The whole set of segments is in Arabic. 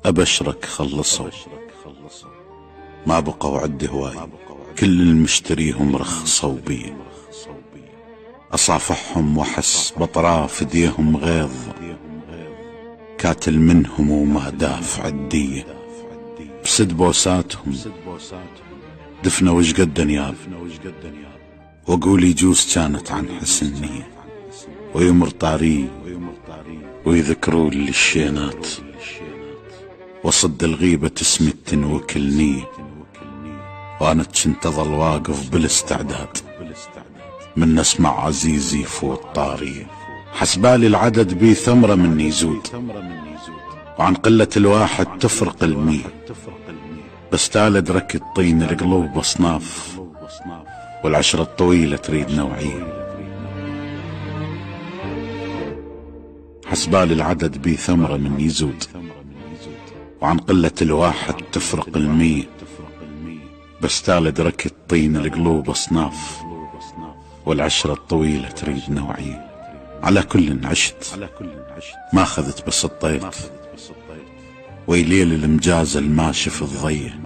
أبشرك خلصوا، ما بقوا عندي هواي، كل المشتريهم رخصوا بي. أصافحهم وأحس بأطراف ايديهم غيظ، كاتل منهم وما دافع الدية. بسد بوساتهم دفنة وش قد نياب، وأقول يجوز كانت عن حسن نية، ويمر طاري ويذكرون لي الشينات، وصد الغيبة تسمي وكلني، وأنا كنت أظل واقف بالاستعداد من اسمع عزيزي فوق طاري. حسبالي العدد بي ثمرة من يزود، وعن قلة الواحد تفرق المية، بس تعال ادرك الطين القلوب أصناف، والعشرة الطويلة تريد نوعية. حسبالي العدد بي ثمرة من يزود، وعن قلة الواحد تفرق المية، بس تعال ادرك الطين القلوب أصناف، والعشرة الطويلة تريد نوعية. على كل عشت ما أخذت بس الطيط، ويليل المجاز الماشي في الضية،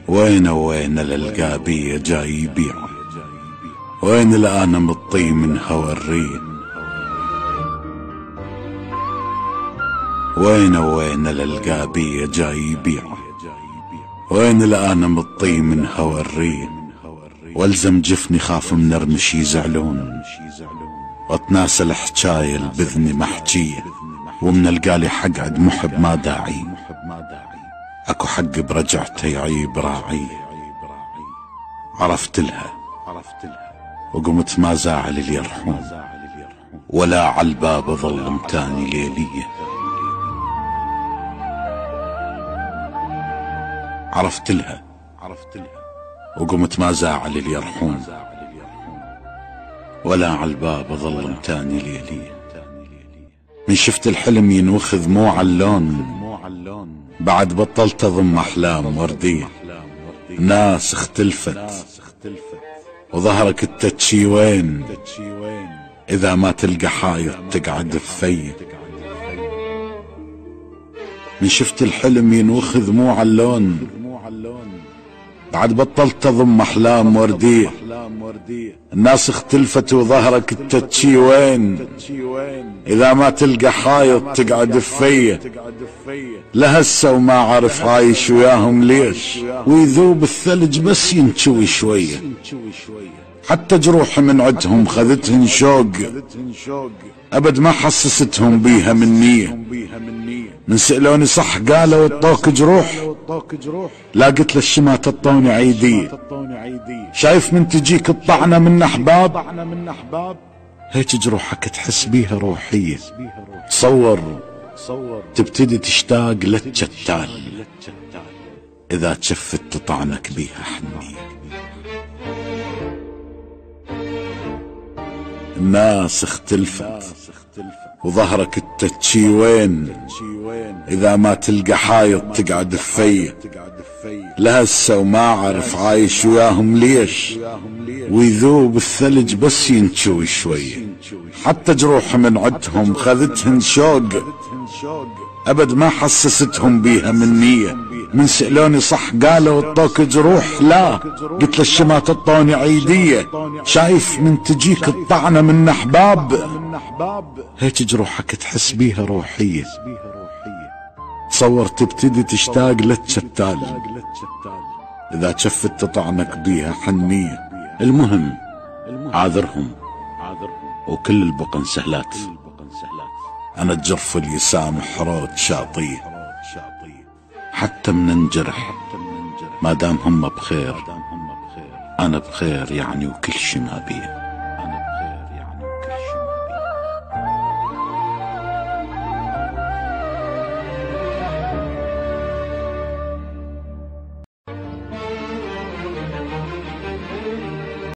وين للقابية جاي يبيع، وين الآن مطي من هوى الرية، وين للقابية جاي يبيع، وين الآن مطي من هوى الرية. والزم جفني خاف من رمش يزعلون، واتناسى الحجاية البذني محجية، ومن القالي حق عد محب ما داعي، اكو حق برجعته يعيب راعي. عرفت لها وقمت ما زاعل اللي يرحون، ولا عالباب ظل متاني ليلية. عرفت لها وقمت ما زاعل اللي يرحون، ولا عالباب ظل متاني ليلية. من شفت الحلم ينوخذ مو عاللون، بعد بطلت اضم احلام وردية. ناس اختلفت وظهرك التتشي وين، اذا ما تلقى حايط تقعد بفيه. من شفت الحلم ينوخذ مو عاللون، بعد بطلت اضم احلام وردية. الناس اختلفت وظهرك التتشي وين، اذا ما تلقى حايط تقعد بفيه. لهسه وما عارف عايش وياهم ليش، ويذوب الثلج بس ينشوي شوية. حتى جروحي من عدهم خذتهن شوق، ابد ما حسستهم بيها من نية. من سألوني صح قالوا الطوك جروح، لا قلت للشمات الطوني عيدية. شايف من تجيك الطعنة من احباب، هيك جروحك تحس بيها روحية. تصور تبتدي تشتاق للجتال، اذا تشفت تطعنك بيها حنية. الناس اختلفت وظهرك التتشي وين، اذا ما تلقى حايط تقعد بفيه. لهسه وما عارف عايش وياهم ليش، ويذوب الثلج بس ينشوي شوية. حتى جروح من عدهم خذتهن شوق، ابد ما حسستهم بيها من نية. من سألوني صح قالوا الطوك جروح، لا قلت للشمات الطوني عيدية. شايف من تجيك الطعنة من احباب، هيك جروحك تحس بيها روحية. تصور تبتدي تشتاق للشتال، اذا شفت تطعنك بيها حنية. المهم عاذرهم وكل البقن سهلات، انا الجرف اللي يسامح رود شاطيه. حتى من انجرح ما دام هم بخير، انا بخير يعني، وكل شي ما بيه.